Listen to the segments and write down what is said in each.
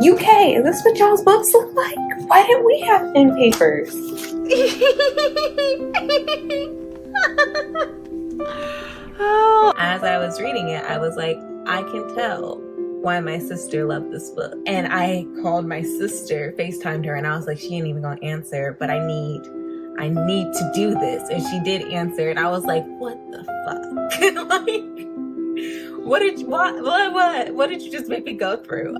UK, is this what y'all's books look like? Why didn't we have pen papers? Oh. As I was reading it, I was like, I can tell why my sister loved this book. And I called my sister, FaceTimed her, and I was like, she ain't even gonna answer, but I need to do this. And she did answer, and I was like, what the fuck? Like, what did you just make me go through?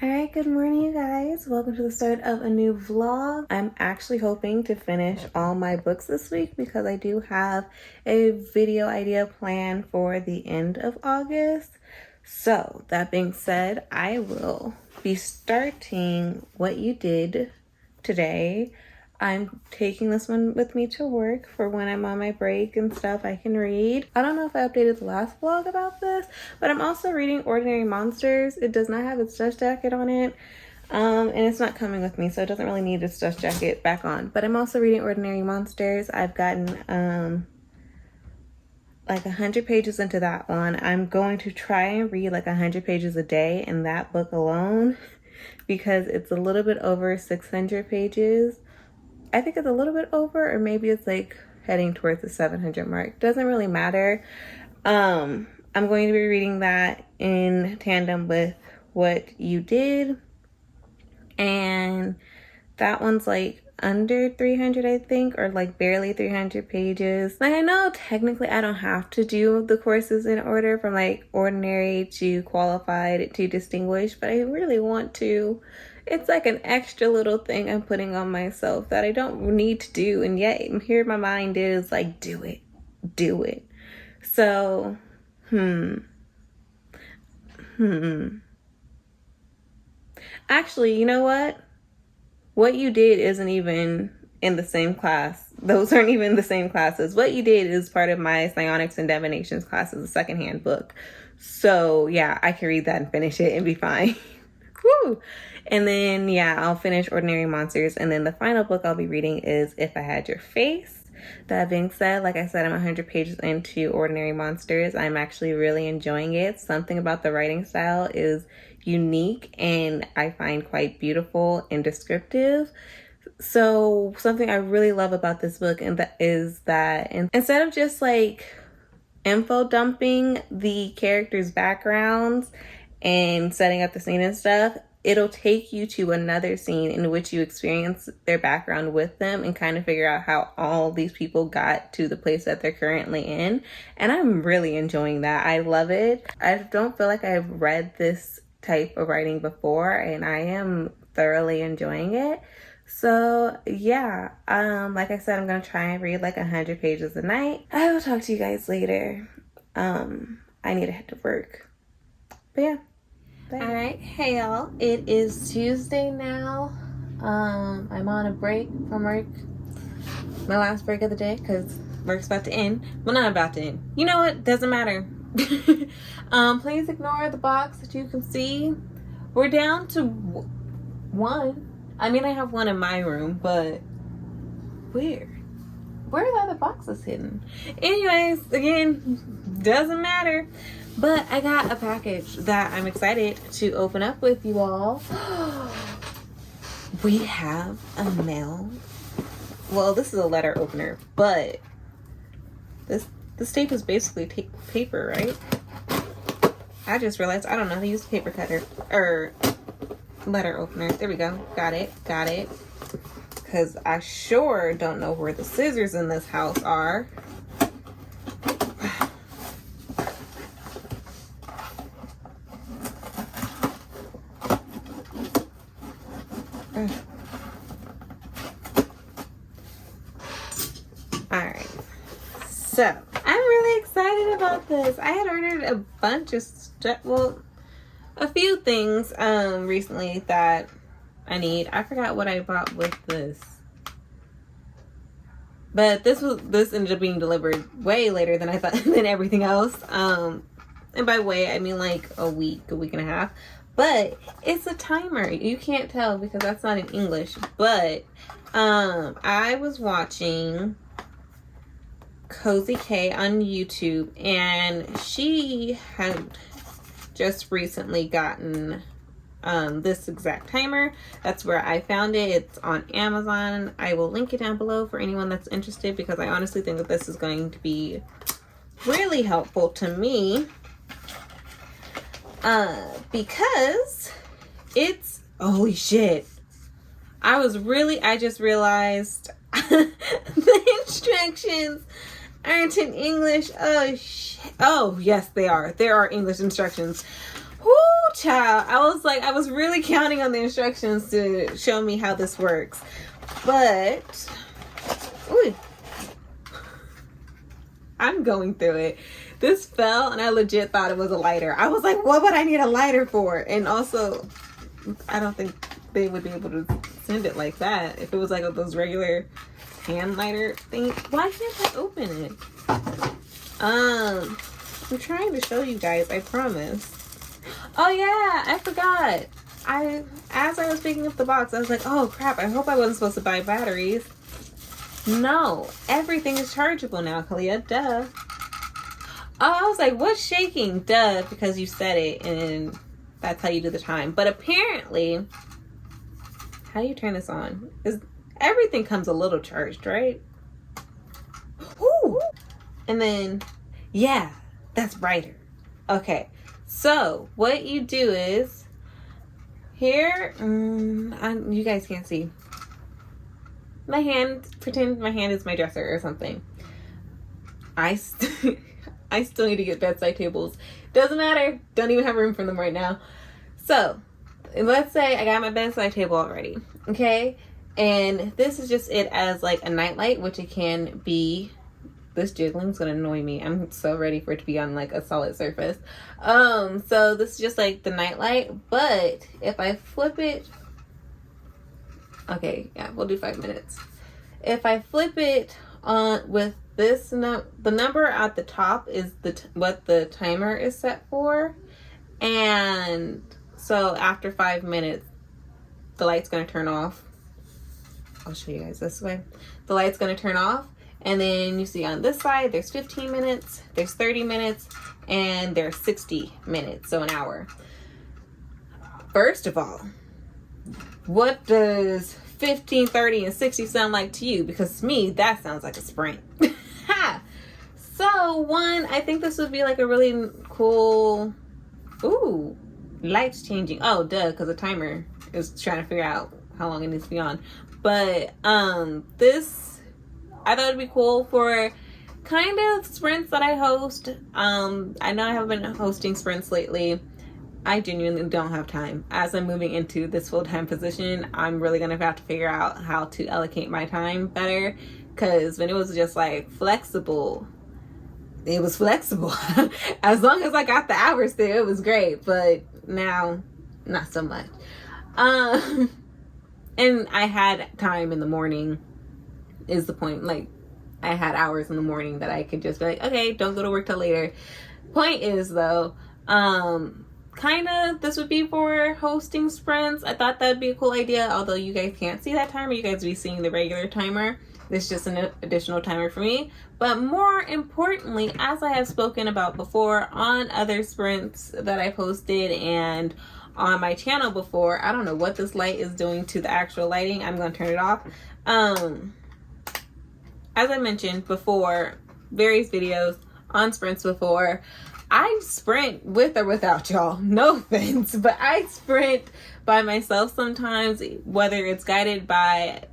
Alright, good morning you guys. Welcome to the start of a new vlog. I'm actually hoping to finish all my books this week because I do have a video idea planned for the end of August. So that being said, I will be starting What You Did today. I'm taking this one with me to work for when I'm on my break and stuff. I can read. I don't know if I updated the last vlog about this, but I'm also reading Ordinary Monsters. It does not have its dust jacket on it, and it's not coming with me, so it doesn't really need its dust jacket back on. But I'm also reading Ordinary Monsters. I've gotten like 100 pages into that one. I'm going to try and read like 100 pages a day in that book alone because it's a little bit over 600 pages. I think it's a little bit over, or maybe it's like heading towards the 700 mark. Doesn't really matter. I'm going to be reading that in tandem with What You Did. And that one's like under 300, I think, or like barely 300 pages. Like, I know technically I don't have to do the courses in order from like ordinary to qualified to distinguished, but I really want to. It's like an extra little thing I'm putting on myself that I don't need to do, and yet here my mind is like, do it. So, Actually, you know what? What You Did isn't even in the same class. Those aren't even the same classes. What You Did is part of my Psionics and Divinations class as a secondhand book. So yeah, I can read that and finish it and be fine. Woo! And then, yeah, I'll finish Ordinary Monsters. And then the final book I'll be reading is If I Had Your Face. That being said, like I said, I'm 100 pages into Ordinary Monsters. I'm actually really enjoying it. Something about the writing style is unique and I find quite beautiful and descriptive. So something I really love about this book is that instead of just like info dumping the characters' backgrounds and setting up the scene and stuff, it'll take you to another scene in which you experience their background with them and kind of figure out how all these people got to the place that they're currently in. And I'm really enjoying that. I love it. I don't feel like I've read this type of writing before, and I am thoroughly enjoying it. So yeah, like I said, I'm gonna try and read like 100 pages a night. I will talk to you guys later. I need to head to work. But yeah. All right, hey y'all, it is Tuesday now. I'm on a break from work, my last break of the day, because work's about to end. Well, not about to end. You know what? Doesn't matter. Please ignore the box that you can see. We're down to one. I mean, I have one in my room, but where are the other boxes hidden? Anyways, again, doesn't matter. But I got a package that I'm excited to open up with you all. We have a mail. Well, this is a letter opener, but this tape is basically paper, right? I just realized I don't know how to use a paper cutter or letter opener. There we go. Got it. Because I sure don't know where the scissors in this house are. Alright, so I'm really excited about this. I had ordered a bunch of stuff, well, a few things recently that I need. I forgot what I bought with this, but this ended up being delivered way later than I thought, than everything else. And by way I mean like a week and a half. but it's a timer. You can't tell because that's not in English, but I was watching Cozy K on YouTube, and she had just recently gotten this exact timer. That's where I found it. It's on Amazon. I will link it down below for anyone that's interested, because I honestly think that this is going to be really helpful to me, because it's, holy shit, I just realized the instructions aren't in English. Oh shit. Oh yes, they are. There are English instructions. Whoo, child. I was really counting on the instructions to show me how this works. But, ooh, I'm going through it. This fell and I legit thought it was a lighter. I was like, what would I need a lighter for? And also, I don't think they would be able to send it like that. If it was like those regular hand lighter thing. Why can't I open it? I'm trying to show you guys, I promise. Oh yeah, I forgot. As I was picking up the box, I was like, oh crap, I hope I wasn't supposed to buy batteries. No, everything is chargeable now, Kalia, duh. Oh, I was like, what's shaking? Duh, because you said it, and that's how you do the time. But apparently, how do you turn this on? Everything comes a little charged, right? Ooh. And then, yeah, that's brighter. Okay, so what you do is, here, you guys can't see. My hand, pretend my hand is my dresser or something. I still need to get bedside tables. Doesn't matter. Don't even have room for them right now. So, let's say I got my bedside table already. Okay? And this is just it as like a nightlight, which it can be. This jiggling is going to annoy me. I'm so ready for it to be on like a solid surface. So this is just like the nightlight. But if I flip it. Okay, yeah, we'll do 5 minutes. If I flip it on with this, the number at the top is what the timer is set for. And so after 5 minutes, the light's going to turn off. I'll show you guys this way. The light's going to turn off. And then you see on this side, there's 15 minutes, there's 30 minutes, and there's 60 minutes, so an hour. First of all, what does 15, 30, and 60 sound like to you? Because to me, that sounds like a sprint. So, one, I think this would be like a really cool, ooh, lights changing. Oh, duh, because the timer is trying to figure out how long it needs to be on. But this, I thought it'd be cool for kind of sprints that I host. I know I haven't been hosting sprints lately. I genuinely don't have time. As I'm moving into this full-time position, I'm really gonna have to figure out how to allocate my time better, because when it was just like flexible, it was flexible. As long as I got the hours there, it was great, but now not so much. And I had time in the morning is the point. Like, I had hours in the morning that I could just be like, okay, don't go to work till later. Point is though, kind of this would be for hosting sprints. I thought that'd be a cool idea, although you guys can't see that timer. You guys will be seeing the regular timer. This is just an additional timer for me. But more importantly, as I have spoken about before on other sprints that I posted and on my channel before, I don't know what this light is doing to the actual lighting. I'm going to turn it off. As I mentioned before, various videos on sprints before, I sprint with or without y'all. No offense, but I sprint by myself sometimes, whether it's guided by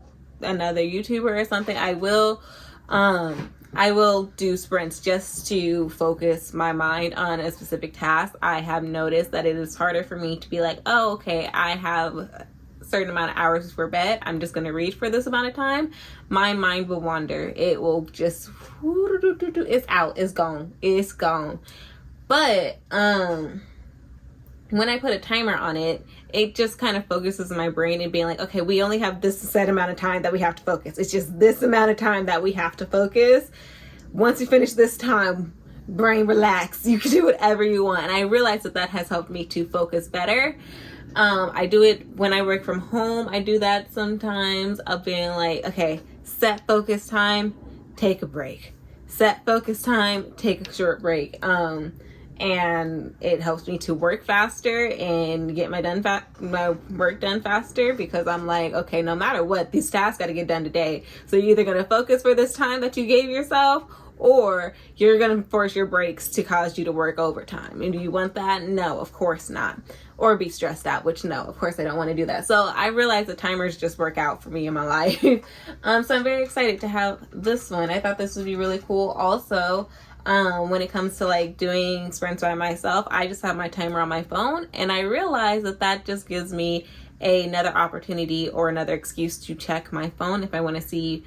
another YouTuber or something. I will do sprints just to focus my mind on a specific task. I have noticed that it is harder for me to be like, oh, okay, I have a certain amount of hours before bed. I'm just going to read for this amount of time. My mind will wander. It will just, it's out. It's gone. It's gone. But when I put a timer on it, it just kind of focuses my brain and being like, okay, we only have this set amount of time that we have to focus. It's just this amount of time that we have to focus. Once you finish this time, brain relax. You can do whatever you want. And I realized that has helped me to focus better. I do it when I work from home. I do that sometimes of being like, okay, set focus time, take a break. Set focus time, take a short break. And it helps me to work faster and get my work done faster, because I'm like, okay, no matter what, these tasks got to get done today. So you're either going to focus for this time that you gave yourself, or you're going to force your breaks to cause you to work overtime. And do you want that? No, of course not. Or be stressed out, which no, of course I don't want to do that. So I realized the timers just work out for me in my life. So I'm very excited to have this one. I thought this would be really cool. Also, when it comes to like doing sprints by myself, I just have my timer on my phone, and I realize that just gives me another opportunity or another excuse to check my phone if I want to see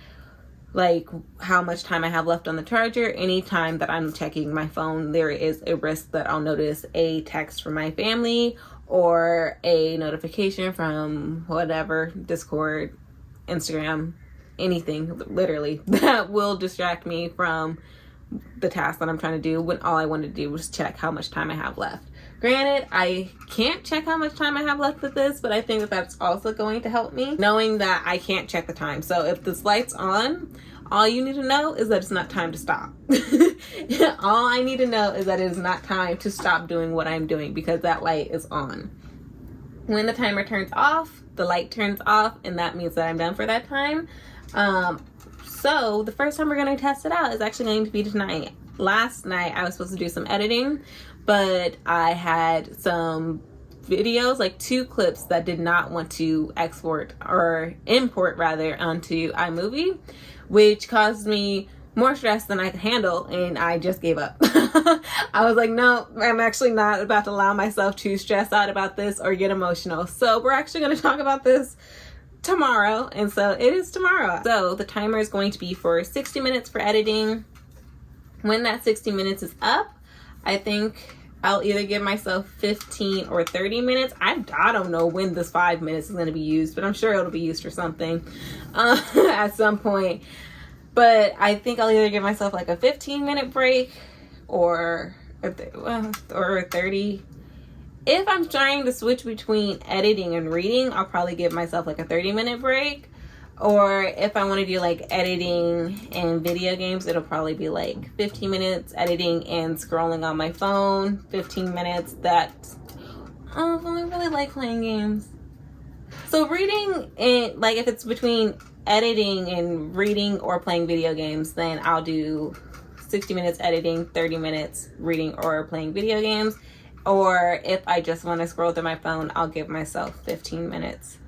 like how much time I have left on the charger. Anytime that I'm checking my phone, there is a risk that I'll notice a text from my family or a notification from whatever, Discord, Instagram, anything literally that will distract me from the task that I'm trying to do, when all I wanted to do was check how much time I have left. Granted, I can't check how much time I have left with this, but I think that's also going to help me, knowing that I can't check the time. So if this light's on, all you need to know is that it's not time to stop. All I need to know is that it is not time to stop doing what I'm doing, because that light is on. When the timer turns off, the light turns off, and that means that I'm done for that time. So the first time we're going to test it out is actually going to be tonight. Last night I was supposed to do some editing, but I had some videos, like 2 clips that did not want to export or import rather onto iMovie, which caused me more stress than I could handle, and I just gave up. I was like, no, I'm actually not about to allow myself to stress out about this or get emotional. So we're actually going to talk about this tomorrow, and so it is tomorrow. So the timer is going to be for 60 minutes for editing. When that 60 minutes is up, I think I'll either give myself 15 or 30 minutes. I don't know when this 5 minutes is going to be used, but I'm sure it'll be used for something at some point. But I think I'll either give myself like a 15-minute break or 30. If I'm trying to switch between editing and reading, I'll probably give myself like a 30-minute break. Or if I want to do like editing and video games, it'll probably be like 15 minutes editing and scrolling on my phone, 15 minutes. I really like playing games. So reading, and like if it's between editing and reading or playing video games, then I'll do 60 minutes editing, 30 minutes reading or playing video games. Or if I just want to scroll through my phone, I'll give myself 15 minutes.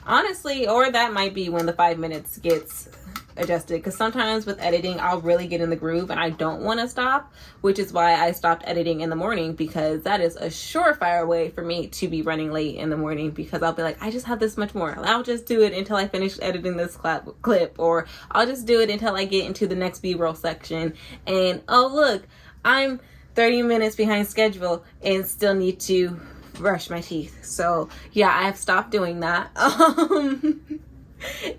Honestly, or that might be when the 5 minutes gets adjusted, because sometimes with editing, I'll really get in the groove and I don't want to stop, which is why I stopped editing in the morning, because that is a surefire way for me to be running late in the morning, because I'll be like, I just have this much more. I'll just do it until I finish editing this clip, or I'll just do it until I get into the next B-roll section. And oh, look, I'm 30 minutes behind schedule and still need to brush my teeth. So yeah, I have stopped doing that.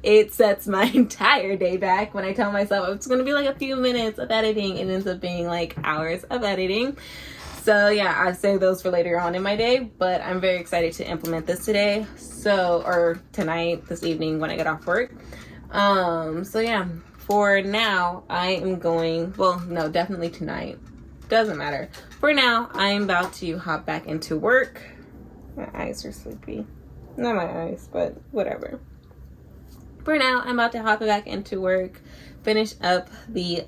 It sets my entire day back when I tell myself it's going to be like a few minutes of editing. It ends up being like hours of editing. So yeah, I save those for later on in my day, but I'm very excited to implement this today. Or tonight, this evening when I get off work. So yeah, for now I am going, definitely tonight. Doesn't matter. For now, I'm about to hop back into work. My eyes are sleepy. Not my eyes, but whatever. For now, I'm about to hop back into work, finish up the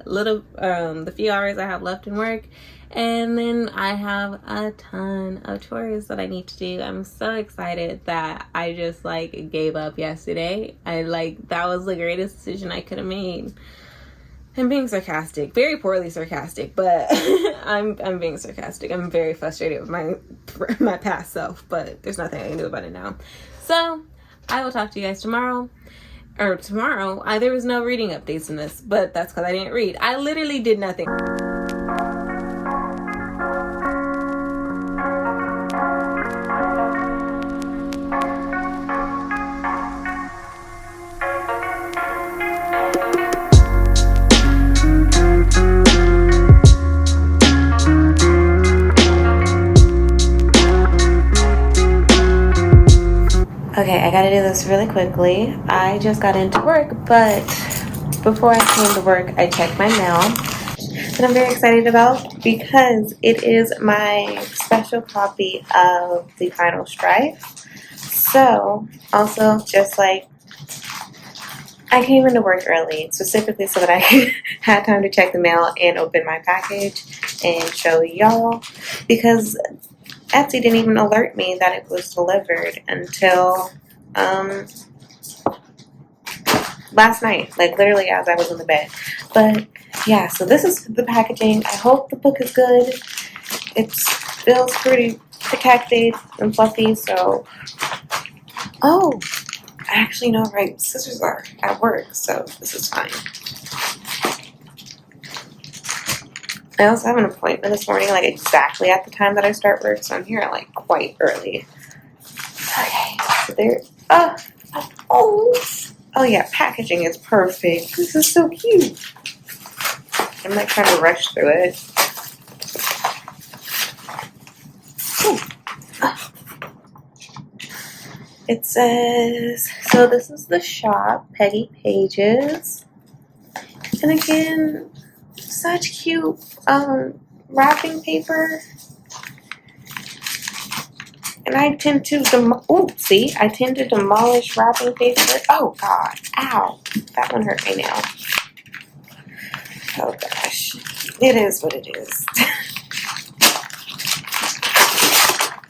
few hours I have left in work, and then I have a ton of chores that I need to do. I'm so excited that I just gave up yesterday. That was the greatest decision I could have made. I'm being sarcastic, very poorly sarcastic, but I'm being sarcastic. I'm very frustrated with my past self, but there's nothing I can do about it now. So I will talk to you guys tomorrow. There was no reading updates in this, but that's because I didn't read. I literally did nothing. I gotta do this really quickly. I just got into work, but before I came to work, I checked my mail that I'm very excited about because it is my special copy of The Final Strife. So, also, just like I came into work early, specifically so that I had time to check the mail and open my package and show y'all, because Etsy didn't even alert me that it was delivered until last night, like literally as I was in the bed. But yeah, so this is the packaging. I hope the book is good. It feels pretty protected and fluffy, so oh, I actually know where my scissors are at work, so this is fine. I also have an appointment this morning, like exactly at the time that I start work, so I'm here like quite early. Okay, so there. Oh yeah, packaging is perfect. This is so cute. I'm like trying to rush through it. It says, so this is the shop, Peggy Pages. And again, such cute wrapping paper. And I tend to demolish wrapping paper. Oh God, ow, that one hurt my nail. Oh gosh, it is what it is.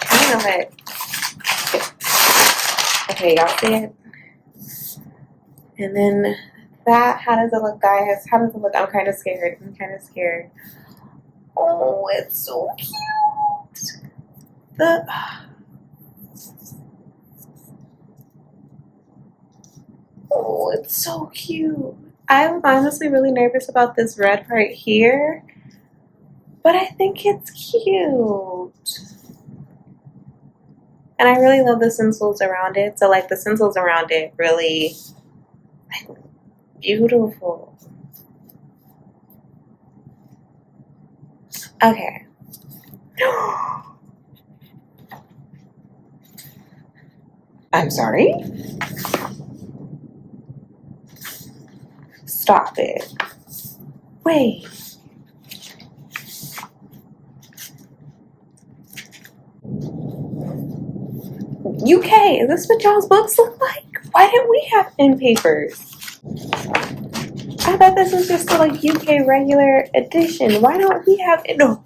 I know that. Okay, y'all see it? And then that, how does it look, guys? How does it look? I'm kind of scared. Oh, it's so cute. Oh, it's so cute. I was honestly really nervous about this red part here, but I think it's cute. And I really love the stencils around it. So like the stencils around it really beautiful. Okay. I'm sorry? Stop it. Wait. UK, is this what y'all's books look like? Why didn't we have pen papers? I thought this was just a like UK regular edition. Why don't we have it? No.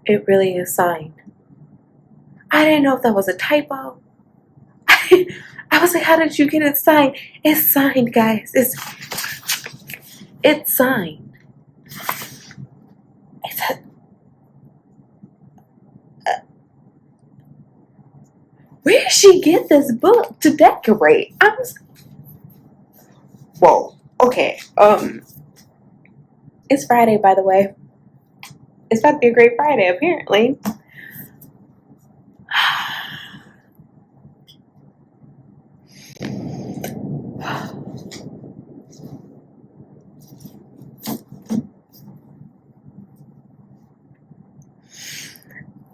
It really is signed. I didn't know if that was a typo. I was like, how did you get it signed? It's signed, guys. It's signed. Where did she get this book to decorate? Whoa. Okay. It's Friday, by the way. It's about to be a great Friday, apparently.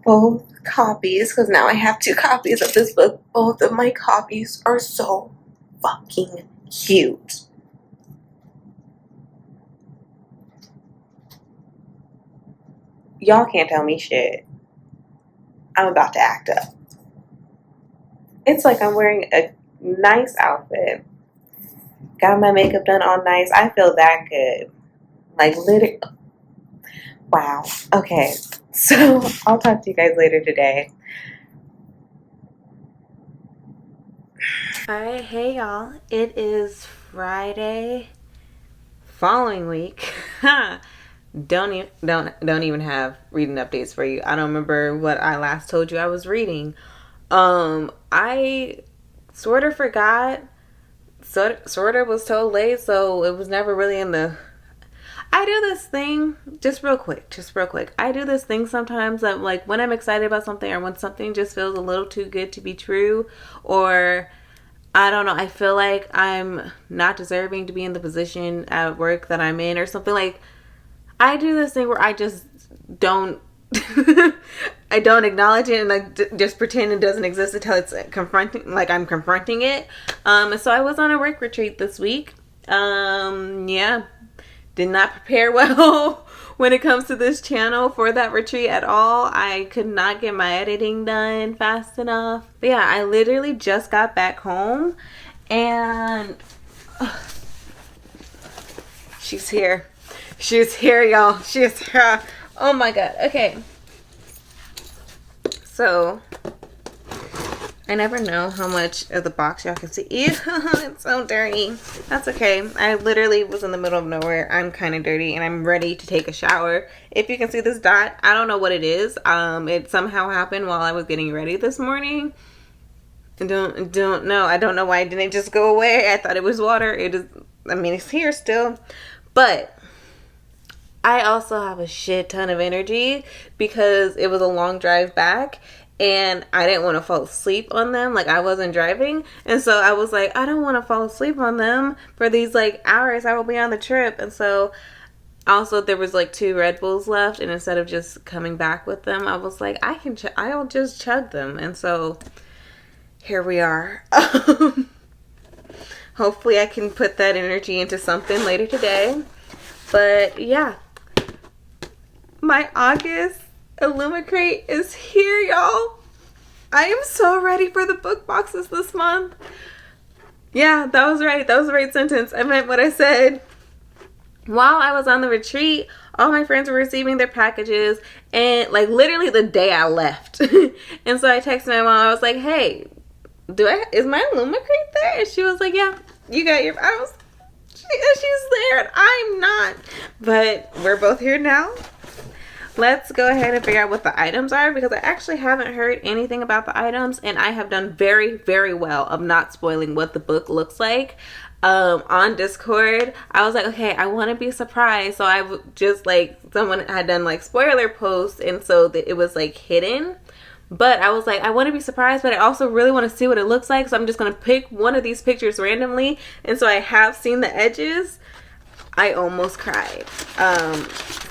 Both copies, because now I have 2 copies of this book. Both of my copies are so fucking cute. Y'all can't tell me shit. I'm about to act up. It's like I'm wearing a nice outfit. Got my makeup done all nice. I feel that good. Like literally. Wow. Okay. So I'll talk to you guys later today. Alright, hey y'all. It is Friday following week. Don't even have reading updates for you. I don't remember what I last told you I was reading. I sort of forgot. Sort of was told late, so it was never really in the. I do this thing just real quick. I do this thing sometimes that like when I'm excited about something or when something just feels a little too good to be true, or I don't know, I feel like I'm not deserving to be in the position at work that I'm in or something. Like I do this thing where I just don't I don't acknowledge it and like just pretend it doesn't exist until it's I'm confronting it. So I was on a work retreat this week. Yeah, did not prepare well when it comes to this channel for that retreat at all. I could not get my editing done fast enough. But yeah, I literally just got back home and she's here. She's here, y'all. She's here. Oh my god. Okay. So, I never know how much of the box y'all can see. Ew, it's so dirty. That's okay. I literally was in the middle of nowhere. I'm kind of dirty and I'm ready to take a shower. If you can see this dot, I don't know what it is. It somehow happened while I was getting ready this morning. I don't know. I don't know why it didn't just go away. I thought it was water. It is, I mean, it's here still. But I also have a shit ton of energy because it was a long drive back and I didn't want to fall asleep on them. Like, I wasn't driving. And so I was like, I don't want to fall asleep on them for these like hours I will be on the trip. And so also there was like 2 Red Bulls left. And instead of just coming back with them, I was like, I'll just chug them. And so here we are. Hopefully I can put that energy into something later today. But yeah. My August Illumicrate is here, y'all. I am so ready for the book boxes this month. Yeah, that was right. That was the right sentence. I meant what I said. While I was on the retreat, all my friends were receiving their packages and like literally the day I left. And so I texted my mom. I was like, hey, is my Illumicrate there? And she was like, yeah, you got your, she's there and I'm not. But we're both here now. Let's go ahead and figure out what the items are because I actually haven't heard anything about the items and I have done very, very well of not spoiling what the book looks like. On Discord, I was like, okay, I want to be surprised. So I just like, someone had done like spoiler posts and so that it was like hidden. But I was like, I want to be surprised, but I also really want to see what it looks like. So I'm just going to pick one of these pictures randomly. And so I have seen the edges. I almost cried.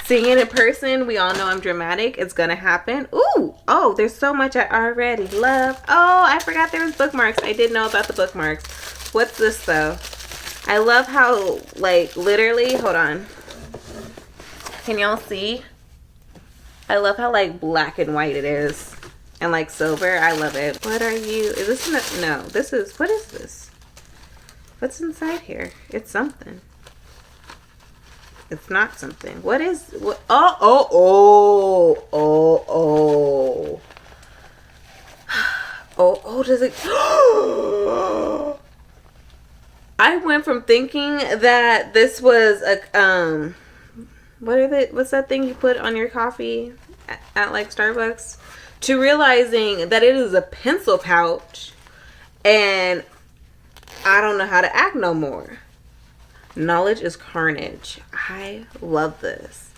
Seeing it in person, we all know I'm dramatic. It's gonna happen. Ooh, oh, there's so much I already love. Oh, I forgot there was bookmarks. I didn't know about the bookmarks. What's this though? I love how, like, literally, hold on. Can y'all see? I love how, like, black and white it is. And, like, silver. I love it. What are you? Is this, no, this is, what is this? What's inside here? It's something. It's not something. What is, what? Oh, does it? I went from thinking that this was a, what's that thing you put on your coffee at like Starbucks, to realizing that it is a pencil pouch and I don't know how to act no more. Knowledge is carnage. I love this.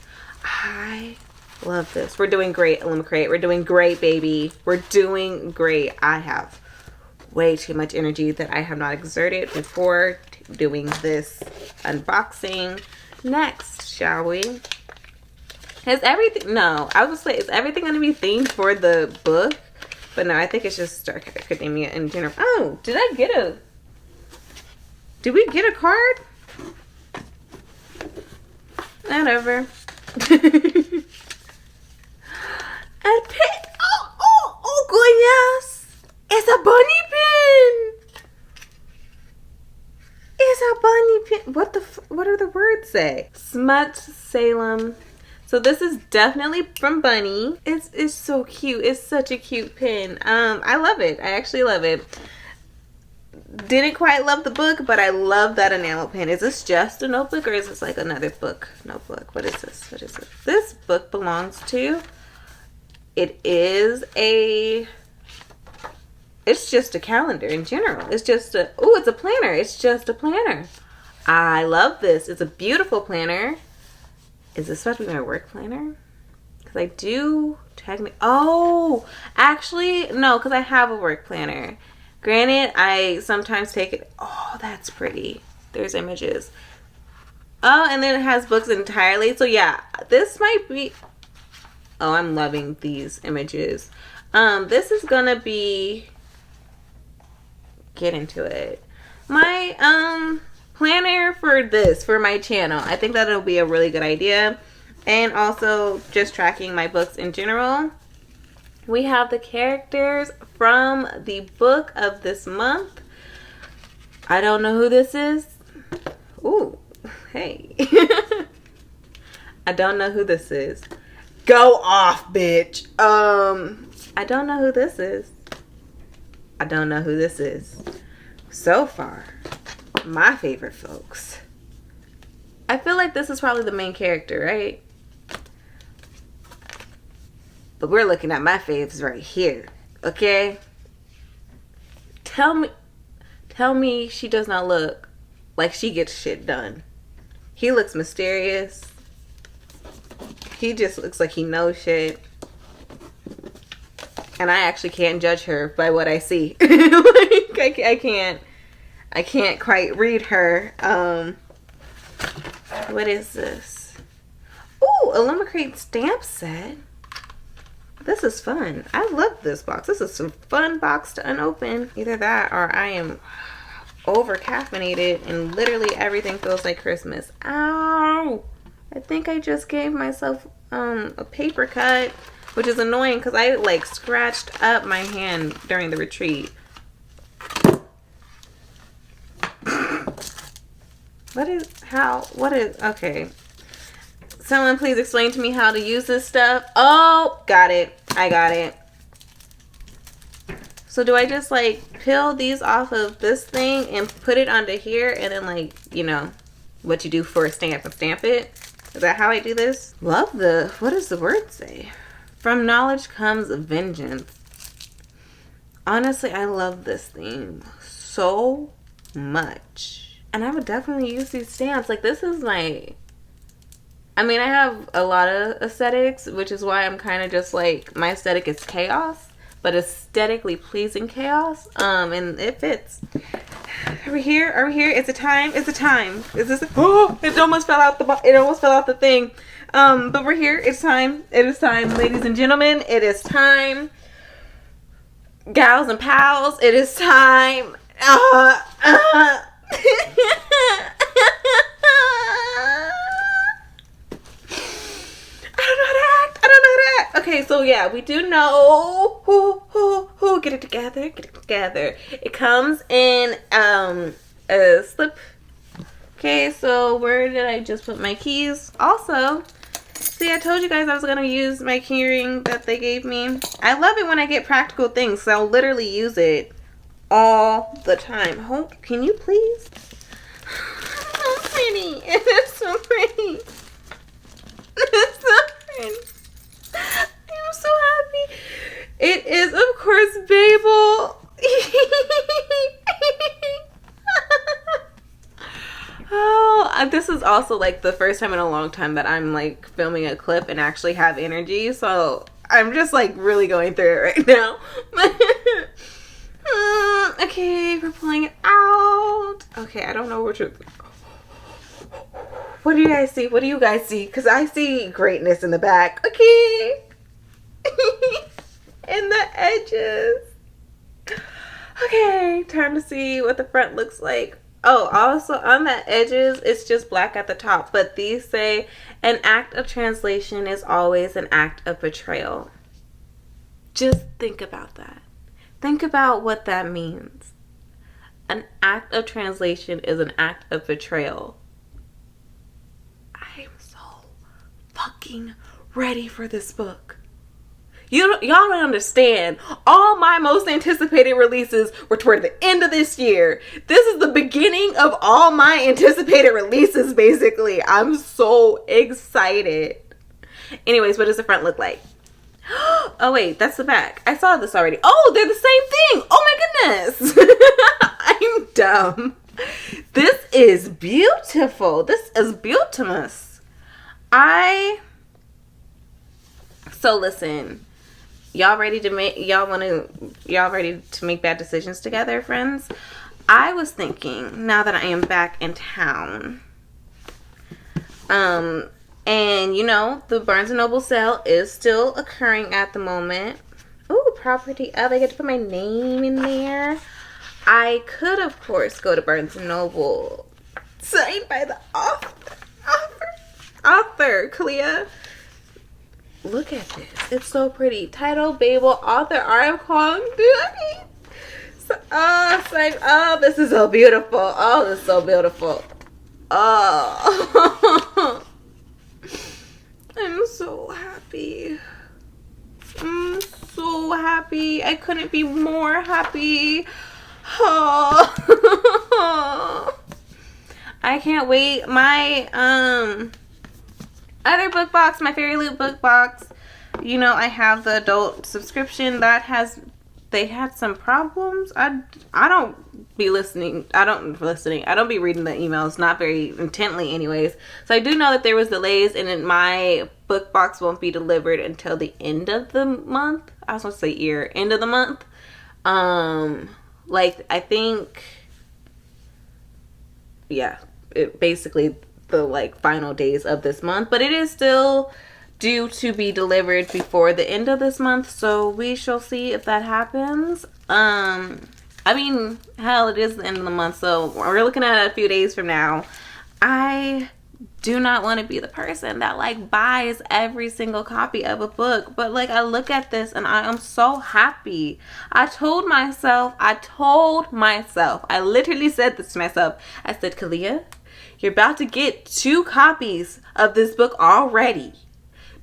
I love this. We're doing great, Illumicrate. We're doing great, baby. We're doing great. I have way too much energy that I have not exerted before doing this unboxing. Next, shall we? Is everything, no, I was like, is everything going to be themed for the book? But no, I think it's just Star Academia in general. Oh, did we get a card? Whatever. And oh, yes. It's a bunny pin. It's a bunny pin. What do the words say? Smut Salem. So this is definitely from Bunny. It's so cute. It's such a cute pin. I love it. I actually love it. Didn't quite love the book, but I love that enamel pin. Is this just a notebook or is this like another book? Notebook. What is this? What is it? This book belongs to, it's just a calendar in general. It's just a, oh, it's a planner. It's just a planner. I love this. It's a beautiful planner. Is this supposed to be my work planner? Because I do technically, oh, actually, no, because I have a work planner. Granted, I sometimes take it. Oh, that's pretty. There's images. Oh, and then it has books entirely. So yeah, this might be. Oh, I'm loving these images. This is gonna be, get into it, my planner for this, for my channel. I think that it'll be a really good idea. And also just tracking my books in general. We have the characters from the book of this month. I don't know who this is. Ooh, hey. I don't know who this is. Go off, bitch. I don't know who this is. I don't know who this is. So far, my favorite folks. I feel like this is probably the main character, right? But we're looking at my faves right here, okay? Tell me she does not look like she gets shit done. He looks mysterious. He just looks like he knows shit. And I actually can't judge her by what I see. Like, I can't quite read her. What is this? Ooh, a Lumicrate stamp set. This is fun. I love this box. This is some fun box to unopen. Either that or I am over caffeinated and literally everything feels like Christmas. Ow! I think I just gave myself a paper cut, which is annoying because I like scratched up my hand during the retreat. Okay. Someone please explain to me how to use this stuff. Oh, got it. I got it. So do I just like peel these off of this thing and put it onto here and then like, you know, what you do for a stamp and stamp it? Is that how I do this? Love the, what does the word say? From knowledge comes vengeance. Honestly, I love this theme so much. And I would definitely use these stamps. Like this is my, I mean, I have a lot of aesthetics, which is why I'm kind of just like, my aesthetic is chaos, but aesthetically pleasing chaos. And it fits. Are we here? Are we here? It's a time. It's a time. Is this? Oh, it almost fell out the thing. But we're here. It's time. It is time, ladies and gentlemen. It is time. Gals and pals. It is time. Okay, so yeah, we do know who get it together, It comes in a slip. Okay, so where did I just put my keys? Also, see, I told you guys I was gonna use my keyring that they gave me. I love it when I get practical things, so I'll literally use it all the time. Hope, can you please? So pretty. It is so pretty. It's so pretty. I'm so happy. It is, of course, Babel. Oh, this is also like the first time in a long time that I'm like filming a clip and actually have energy. So I'm just like really going through it right now. Okay, we're pulling it out. Okay, I don't know what you're... What do you guys see? What do you guys see? Because I see greatness in the back. Okay. And the edges. Okay, time to see what the front looks like. Oh, also on the edges, it's just black at the top. But these say, an act of translation is always an act of betrayal. Just think about that. Think about what that means. An act of translation is an act of betrayal. I'm so fucking ready for this book. Y'all don't understand. All my most anticipated releases were toward the end of this year. This is the beginning of all my anticipated releases, basically. I'm so excited. Anyways, what does the front look like? Oh, wait, that's the back. I saw this already. Oh, they're the same thing. Oh, my goodness. I'm dumb. This is beautiful. This is beautimous. So listen, y'all ready to make bad decisions together, friends? I was thinking, now that I am back in town, And you know, the Barnes & Noble sale is still occurring at the moment. Ooh, property of, I get to put my name in there. I could, of course, go to Barnes & Noble, signed by the author, Clea. Look at this. It's so pretty. Title, Babel, author, art of Kong. Oh, this is so beautiful. Oh, this is so beautiful. Oh. I'm so happy. I'm so happy. I couldn't be more happy. Oh. I can't wait. My other book box, my Fairy Loot book box, you know, I have the adult subscription that they had some problems. I don't be listening. I don't be reading the emails, not very intently anyways. So I do know that there was delays, and then my book box won't be delivered until the end of the month. I was going to say end of the month. Like, I think, yeah, basically the like final days of this month, but it is still due to be delivered before the end of this month, so we shall see if that happens. I mean, hell, it is the end of the month, so we're looking at a few days from now. I do not want to be the person that like buys every single copy of a book, but like I look at this and I am so happy. I told myself, I literally said this to myself. I said, Kalia, you're about to get 2 copies of this book already.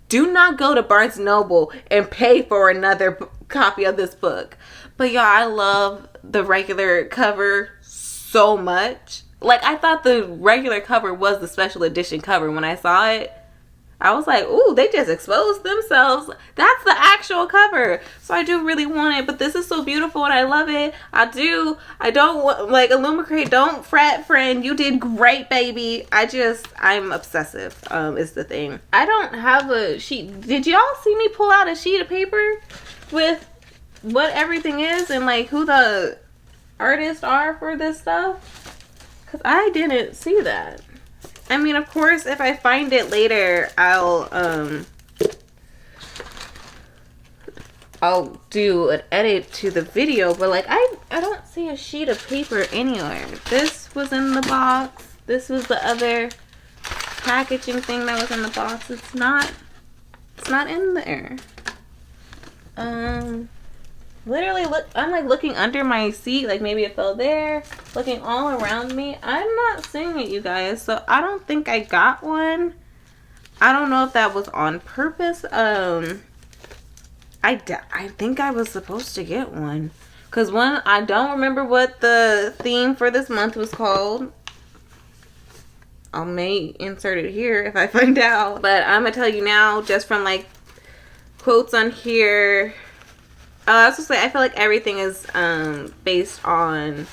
Do not go to Barnes & Noble and pay for another copy of this book. But y'all, I love the regular cover so much. Like, I thought the regular cover was the special edition cover. When I saw it, I was like, ooh, they just exposed themselves. That's the actual cover. So I do really want it, but this is so beautiful and I love it. I don't want, like, Illumicrate, don't fret, friend. You did great, baby. I'm obsessive, is the thing. I don't have a sheet. Did y'all see me pull out a sheet of paper with what everything is and, like, who the artists are for this stuff? Because I didn't see that. I mean, of course, if I find it later, I'll do an edit to the video, but like I don't see a sheet of paper anywhere. This was in the box. This was the other packaging thing that was in the box. It's not in there. Literally, look, I'm like looking under my seat, like maybe it fell there, looking all around me. I'm not seeing it, you guys, so I don't think I got one. I don't know if that was on purpose. I think I was supposed to get one, because one, I don't remember what the theme for this month was called. I may insert it here if I find out, but I'm gonna tell you now, just from like quotes on here. I was gonna say, I feel like everything is based on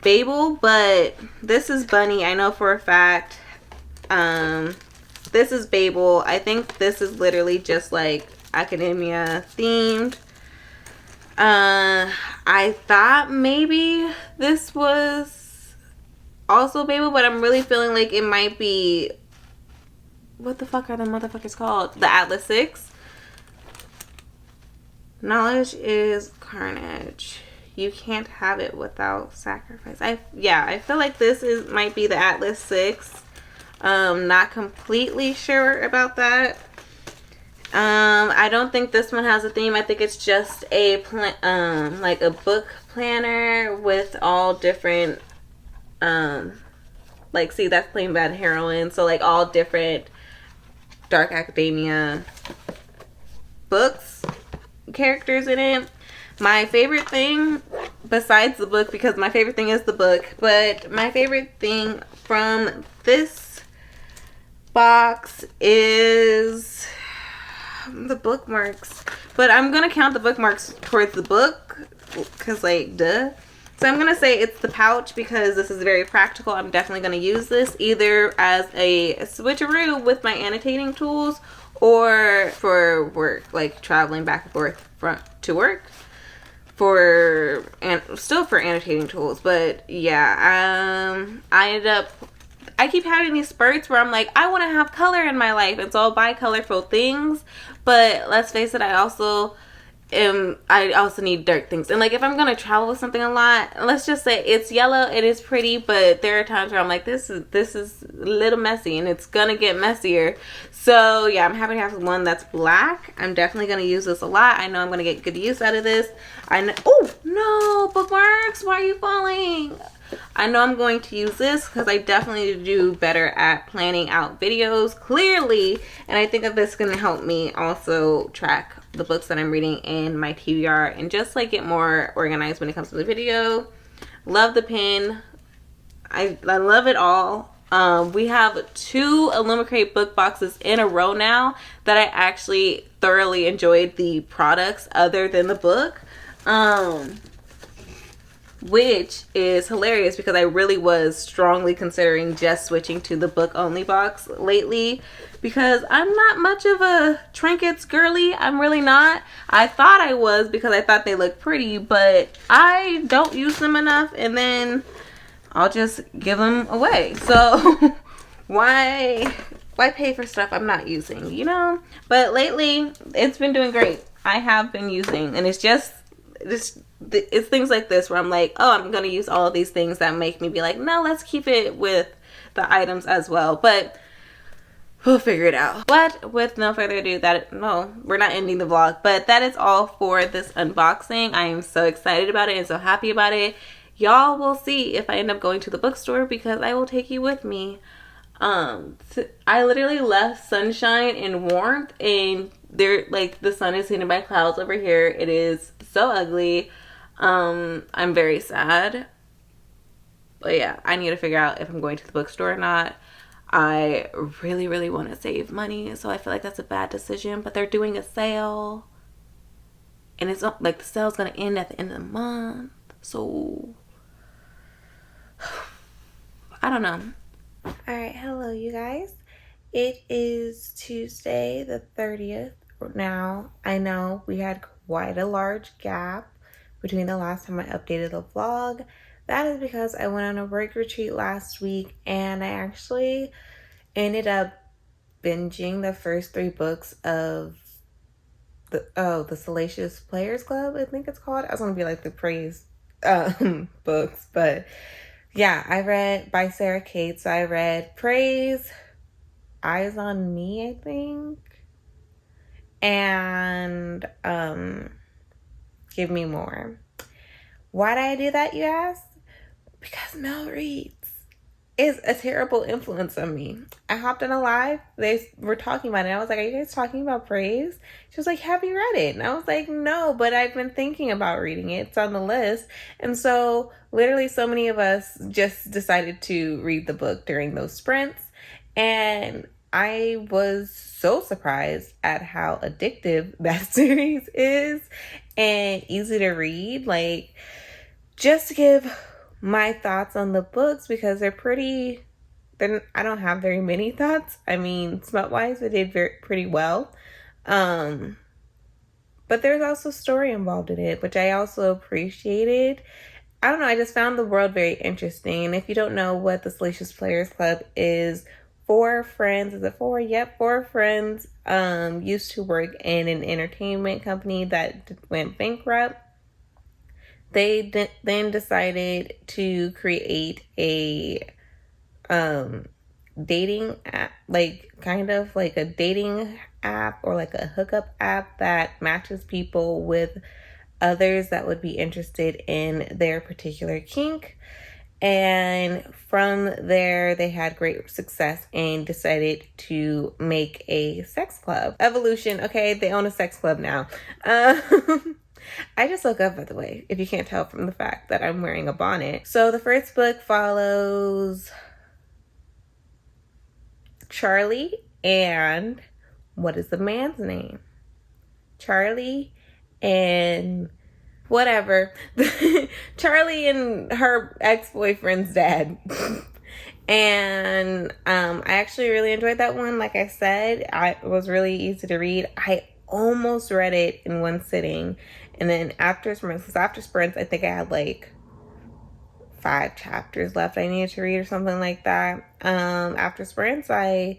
Babel, but this is Bunny. I know for a fact. This is Babel. I think this is literally just like academia themed. I thought maybe this was also Babel, but I'm really feeling like it might be, what the fuck are the motherfuckers called? The Atlas 6. Knowledge is carnage. You can't have it without sacrifice. I feel like this might be the Atlas 6. Not completely sure about that. I don't think this one has a theme. I think it's just a like a book planner with all different like, see, that's Plain Bad Heroine, so like all different dark academia books, characters in it. My favorite thing, besides the book, because my favorite thing is the book, but my favorite thing from this box is the bookmarks. But I'm gonna count the bookmarks towards the book, because like, duh. So I'm gonna say it's the pouch, because this is very practical. I'm definitely gonna use this either as a switcheroo with my annotating tools, or for work, like traveling back and forth to work, still for annotating tools. But yeah, I ended up I keep having these spurts where I'm like, I want to have color in my life, and so I'll buy colorful things. But let's face it, I also need dark things. And like, if I'm gonna travel with something a lot, let's just say it's yellow, it is pretty, but there are times where I'm like, this is a little messy, and it's gonna get messier. So yeah, I'm happy to have one that's black. I'm definitely gonna use this a lot. I know I'm gonna get good use out of this. I know. Oh no, bookmarks, why are you falling? I know I'm going to use this because I definitely need to do better at planning out videos clearly, and I think that this is going to help me also track the books that I'm reading in my TBR and just like get more organized when it comes to the video. Love the pen. I love it all. We have 2 Illumicrate book boxes in a row now that I actually thoroughly enjoyed the products other than the book. Which is hilarious because I really was strongly considering just switching to the book only box lately, because I'm not much of a trinkets girly. I'm really not. I thought I was because I thought they looked pretty, but I don't use them enough, and then I'll just give them away. So why pay for stuff I'm not using, you know? But lately it's been doing great. I have been using, and it's things like this where I'm like, oh, I'm gonna use all of these things that make me be like, no, let's keep it with the items as well. But we'll figure it out. But with no further ado, we're not ending the vlog, but that is all for this unboxing. I am so excited about it and so happy about it. Y'all will see if I end up going to the bookstore, because I will take you with me. I literally left sunshine and warmth, and the sun is hidden by clouds over here. It is so ugly. I'm very sad, but yeah, I need to figure out if I'm going to the bookstore or not. I really, really want to save money, so I feel like that's a bad decision, but they're doing a sale, and it's not like the sale's gonna end at the end of the month, so I don't know. All right, hello you guys. It is Tuesday the 30th now. I know we had quite a large gap between the last time I updated the vlog. That is because I went on a work retreat last week, and I actually ended up binging the first 3 books of the Salacious Players Club, I think it's called. I was gonna be like the praise books, but yeah, I read by Sarah Kate. So I read Praise, Eyes on Me, I think, and Give Me More. Why did I do that, you ask? Because Mel reads is a terrible influence on me. I hopped on a live. They were talking about it. I was like, are you guys talking about Praise? She was like, have you read it? And I was like, no, but I've been thinking about reading it. It's on the list. And so literally so many of us just decided to read the book during those sprints. And I was so surprised at how addictive that series is and easy to read. Like, just to give my thoughts on the books, because I don't have very many thoughts. I mean, smut-wise, they did pretty well. But there's also story involved in it, which I also appreciated. I don't know, I just found the world very interesting. And if you don't know what the Salacious Players Club is, 4 friends, is it 4? Yep, 4 friends used to work in an entertainment company that went bankrupt. They then decided to create a dating app, like kind of like a dating app or like a hookup app that matches people with others that would be interested in their particular kink. And from there, they had great success and decided to make a sex club. Evolution, okay, they own a sex club now. I just woke up, by the way, if you can't tell from the fact that I'm wearing a bonnet. So the first book follows Charlie and what is the man's name? Charlie and whatever. Charlie and her ex-boyfriend's dad. And I actually really enjoyed that one. Like I said, it was really easy to read. I almost read it in one sitting. And then after sprints, I think I had like 5 chapters left I needed to read or something like that. After sprints, I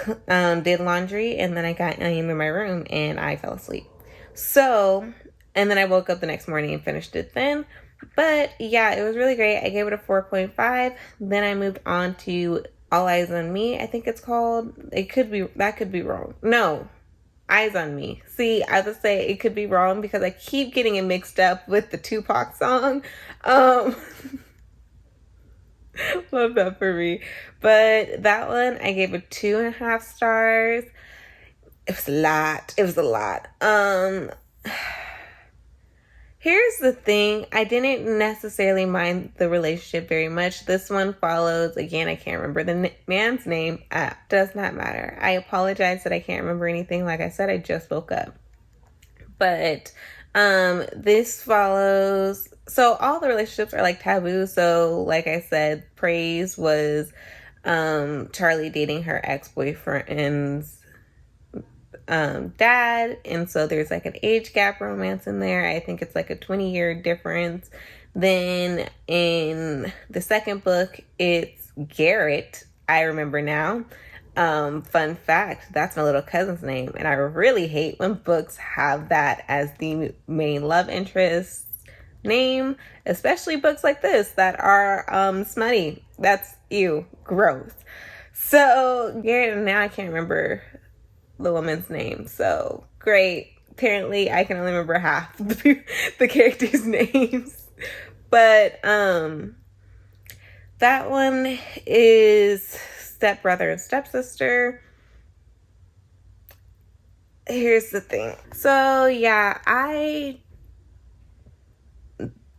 did laundry, and then I am in my room and I fell asleep. So, and then I woke up the next morning and finished it then. But yeah, it was really great. I gave it a 4.5. Then I moved on to All Eyes on Me, I think it's called. That could be wrong. No, Eyes on Me. See, I would say it could be wrong because I keep getting it mixed up with the Tupac song. Love that for me. But that one, I gave it 2.5 stars. It was a lot. Here's the thing. I didn't necessarily mind the relationship very much. This one follows, again, I can't remember the man's name. Does not matter. I apologize that I can't remember anything. Like I said, I just woke up. But this follows, so all the relationships are like taboo. So like I said, Praise was Charlie dating her ex-boyfriend's dad, and so there's like an age gap romance in there. I think it's like a 20-year difference. Then in the second book, it's Garrett. I remember now. Fun fact, that's my little cousin's name, and I really hate when books have that as the main love interest name, especially books like this that are smutty. That's ew, gross. So Garrett, now I can't remember the woman's name. So great. Apparently I can only remember half the characters' names. But that one is stepbrother and stepsister. Here's the thing. So yeah, I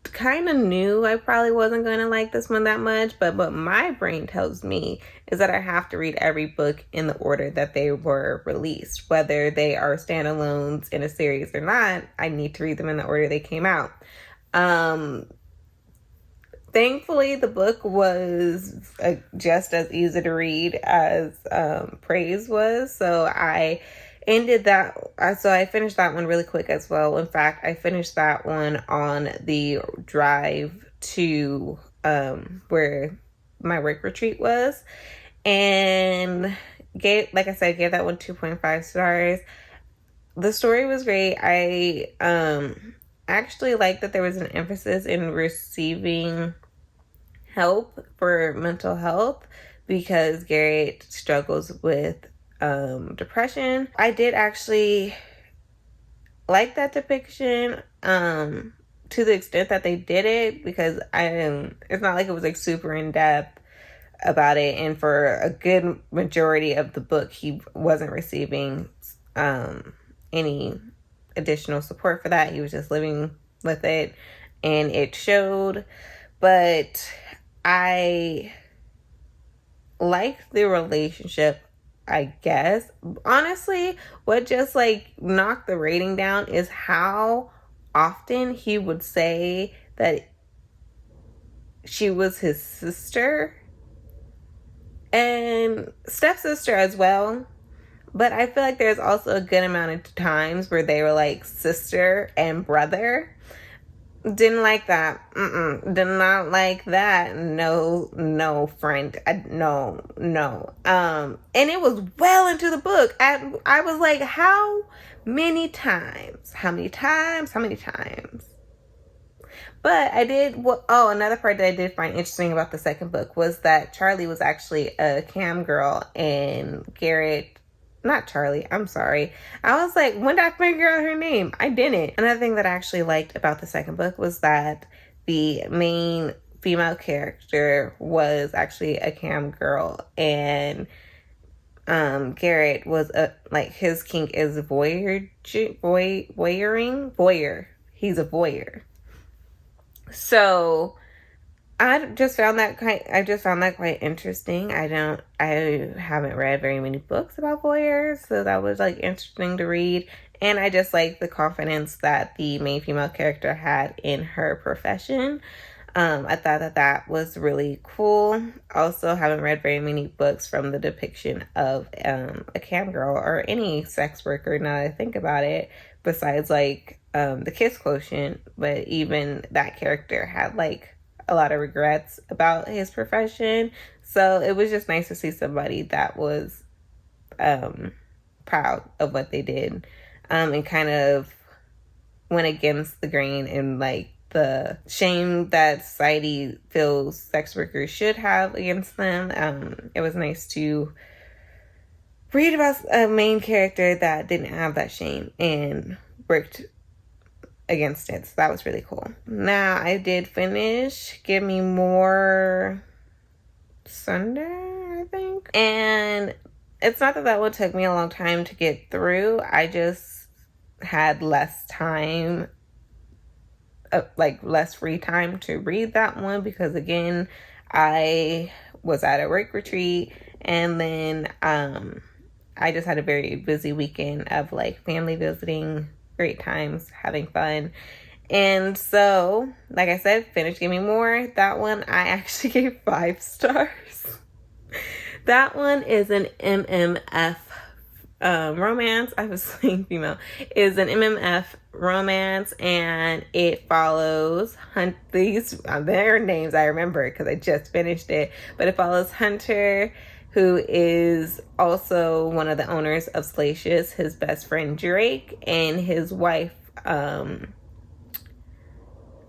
kind of knew I probably wasn't going to like this one that much, but what my brain tells me is that I have to read every book in the order that they were released. Whether they are standalones in a series or not, I need to read them in the order they came out. Thankfully, the book was just as easy to read as Praise was, so I ended that. So I finished that one really quick as well. In fact, I finished that one on the drive to where my work retreat was, and gave that one 2.5 stars. The story was great. I actually liked that there was an emphasis in receiving help for mental health because Garrett struggles with depression. I did actually like that depiction to the extent that they did it, because it's not like it was like super in depth about it, and for a good majority of the book he wasn't receiving any additional support for that. He was just living with it, and it showed. But I like the relationship, I guess. Honestly, what just like knocked the rating down is how often he would say that she was his sister and stepsister as well. But I feel like there's also a good amount of times where they were like sister and brother. Didn't like that. Did not like that. No, friend. No. And it was well into the book. I was like, how many times? But I did. Another part that I did find interesting about the second book was that Charlie was actually a cam girl, and Garrett. Not Charlie, I'm sorry. I was like, when did I figure out her name? I didn't. Another thing that I actually liked about the second book was that the main female character was actually a cam girl, and Garrett was his kink is voyeur. He's a voyeur. So I just found that quite interesting. I haven't read very many books about voyeurs, so that was like interesting to read. And I just like the confidence that the main female character had in her profession. I thought that was really cool. Also, haven't read very many books from the depiction of a cam girl or any sex worker, now that I think about it, besides like the Kiss Quotient. But even that character had like a lot of regrets about his profession. So it was just nice to see somebody that was proud of what they did, and kind of went against the grain and like the shame that society feels sex workers should have against them. It was nice to read about a main character that didn't have that shame and worked against it. So that was really cool. Now, I did finish Give Me More Sunday, I think. And it's not that that one took me a long time to get through. I just had less time, less free time to read that one because, again, I was at a work retreat, and then I just had a very busy weekend of like family visiting, great times, having fun. And so, like I said, finished Give Me More. That one I actually gave 5 stars. That one is an MMF romance. I was saying female. Is an MMF romance, and it follows these their names I remember because I just finished it, but it follows Hunter, who is also one of the owners of Salacious, his best friend Drake, and his wife. Oh,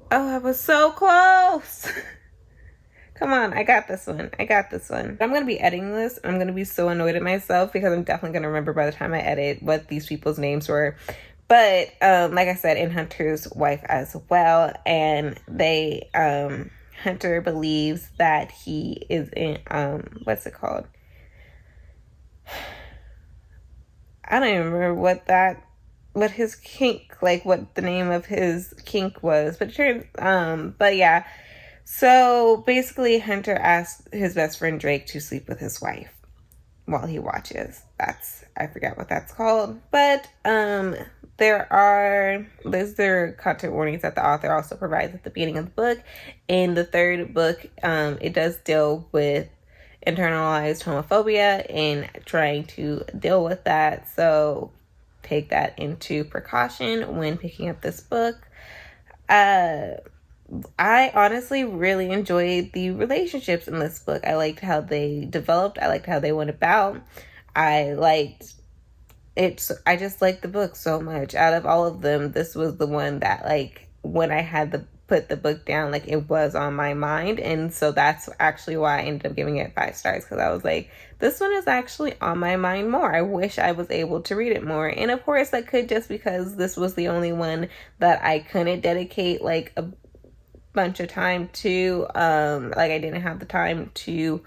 I was so close. Come on, I got this one. I'm going to be editing this. I'm going to be so annoyed at myself because I'm definitely going to remember by the time I edit what these people's names were. But like I said, and Hunter's wife as well. And they, Hunter believes that he is in, what's it called? I don't even remember what his kink, like what the name of his kink was. But yeah. So basically, Hunter asked his best friend Drake to sleep with his wife while he watches. I forget what that's called. But there are content warnings that the author also provides at the beginning of the book. In the 3rd book, it does deal with internalized homophobia and trying to deal with that. So take that into precaution when picking up this book. I honestly really enjoyed the relationships in this book. I liked how they developed. I liked how they went about. I just liked the book so much. Out of all of them, this was the one that, like, when I had to put the book down, like, it was on my mind. And so that's actually why I ended up giving it 5 stars, because I was like, this one is actually on my mind more. I wish I was able to read it more. And of course I could, just because this was the only one that I couldn't dedicate like a bunch of time to. Like, I didn't have the time to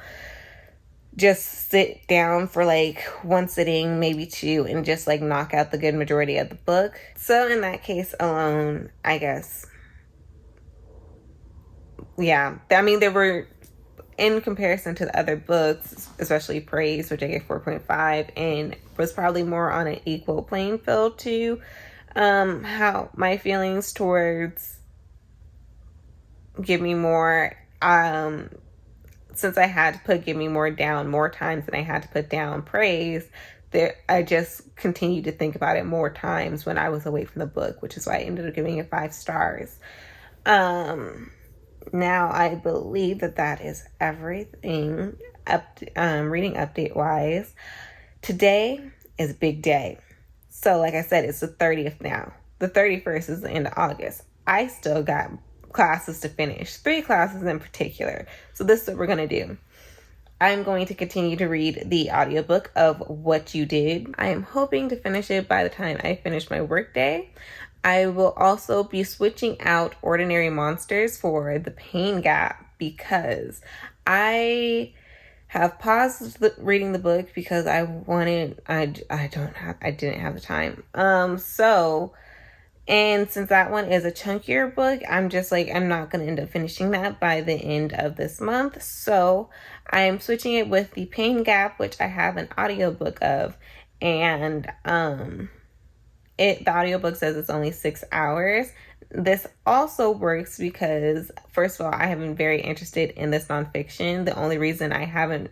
just sit down for like one sitting, maybe 2, and just like knock out the good majority of the book. So in that case alone, I guess, yeah, I mean, there were, in comparison to the other books, especially Praise, which I gave 4.5, and was probably more on an equal playing field to how my feelings towards Give Me More, since I had to put Give Me More down more times than I had to put down Praise, I just continued to think about it more times when I was away from the book, which is why I ended up giving it 5 stars. Now I believe that is everything reading update wise. Today is a big day. So like I said, it's the 30th now. The 31st is the end of August. I still got classes to finish, 3 classes in particular. So this is what we're going to do. I'm going to continue to read the audiobook of What You Did. I am hoping to finish it by the time I finish my workday. I will also be switching out Ordinary Monsters for The Pain Gap, because I have paused reading the book because I didn't have the time. And since that one is a chunkier book, I'm just like, I'm not going to end up finishing that by the end of this month. So I'm switching it with The Pain Gap, which I have an audiobook of. And the audiobook says it's only 6 hours. This also works because, first of all, I have been very interested in this nonfiction. The only reason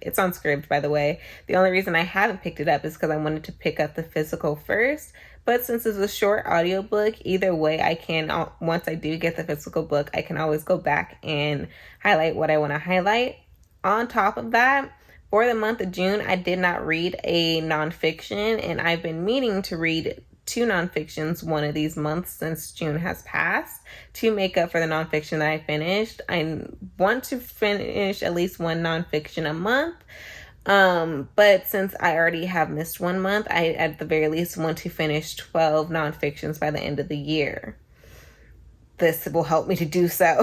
it's on Scribd, by the way. The only reason I haven't picked it up is because I wanted to pick up the physical first. But since it's a short audiobook, either way, I can, once I do get the physical book, I can always go back and highlight what I want to highlight. On top of that, for the month of June, I did not read a nonfiction, and I've been meaning to read 2 nonfictions one of these months since June has passed to make up for the nonfiction that I finished. I want to finish at least 1 nonfiction a month. But since I already have missed 1 month, I at the very least want to finish 12 nonfictions by the end of the year. This will help me to do so.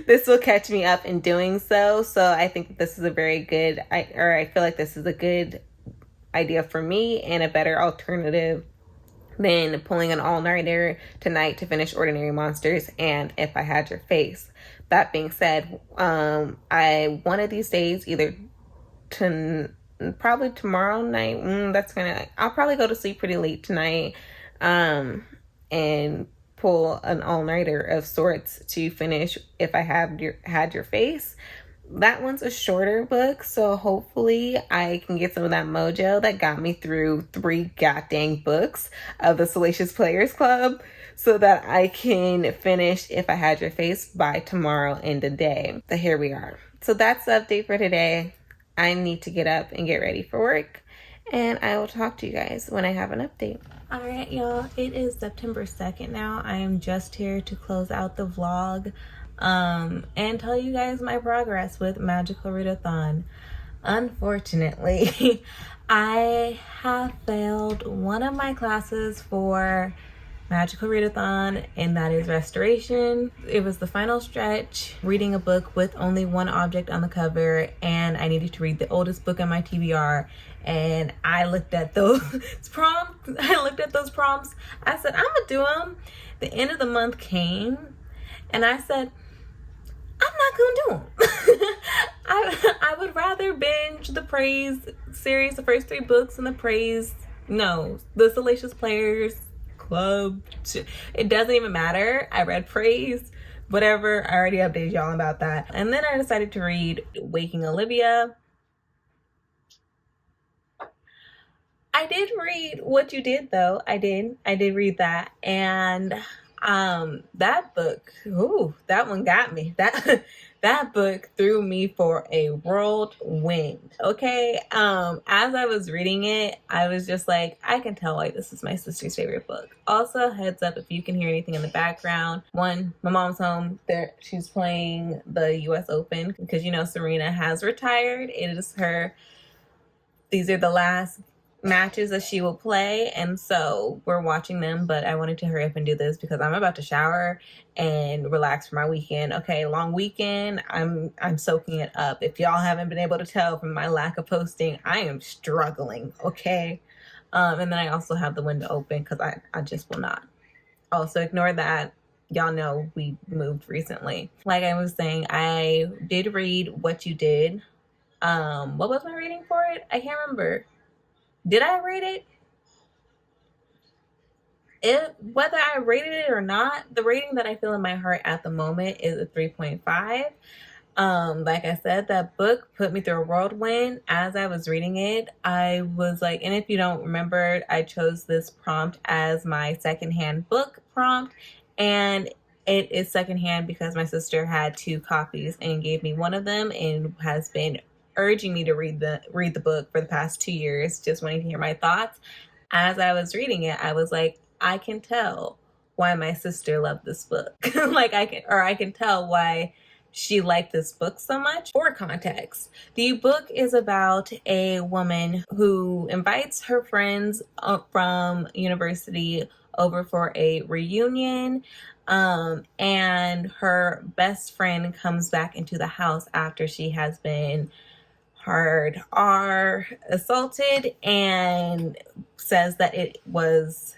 This will catch me up in doing so. So I think that this is a very good, I feel like this is a good idea for me and a better alternative than pulling an all-nighter tonight to finish Ordinary Monsters and If I Had Your Face. That being said, I one of these days, either probably tomorrow night, I'll probably go to sleep pretty late tonight, and pull an all-nighter of sorts to finish If I Had Your Face. That one's a shorter book, so hopefully I can get some of that mojo that got me through 3 goddamn books of the Salacious Players Club so that I can finish If I Had Your Face by tomorrow end of day. So here we are. So that's the update for today. I need to get up and get ready for work, and I will talk to you guys when I have an update. All right, y'all, it is September 2nd now. I am just here to close out the vlog and tell you guys my progress with Magical Readathon. Unfortunately, I have failed one of my classes for Magical Readathon, and that is Restoration. It was the final stretch, reading a book with only 1 object on the cover, and I needed to read the oldest book on my TBR. And I looked at those prompts. I said, I'm gonna do them. The end of the month came, and I said, I'm not gonna do them. I would rather binge the Praise series, the first 3 books in the the Salacious Players Club. It doesn't even matter. I read Praise, whatever. I already updated y'all about that. And then I decided to read Waking Olivia. I did read What You Did, though. I did read that, and that book, that one got me. That book threw me for a whirlwind. Okay, as I was reading it, I was just like, I can tell why this is my sister's favorite book. Also, heads up if you can hear anything in the background. One, my mom's home. She's playing the U.S. Open because Serena has retired. It is these are the last matches that she will play, and so we're watching them, but I wanted to hurry up and do this because I'm about to shower and relax for my weekend. Okay, long weekend. I'm soaking it up. If y'all haven't been able to tell from my lack of posting, I am struggling. Okay, and then I also have the window open because I just will not. Also, ignore that. Y'all know we moved recently. Like I was saying, I did read What You Did. What was my rating for it? I can't remember. Did I rate it? Whether I rated it or not, the rating that I feel in my heart at the moment is a 3.5. Like I said, that book put me through a whirlwind. As I was reading it, I was like, and if you don't remember, I chose this prompt as my secondhand book prompt, and it is secondhand because my sister had 2 copies and gave me one of them and has been urging me to read the book for the past 2 years, just wanting to hear my thoughts. As I was reading it, I was like, I can tell why my sister loved this book. I can tell why she liked this book so much. For context, the book is about a woman who invites her friends from university over for a reunion. And her best friend comes back into the house after she has been assaulted, and says that it was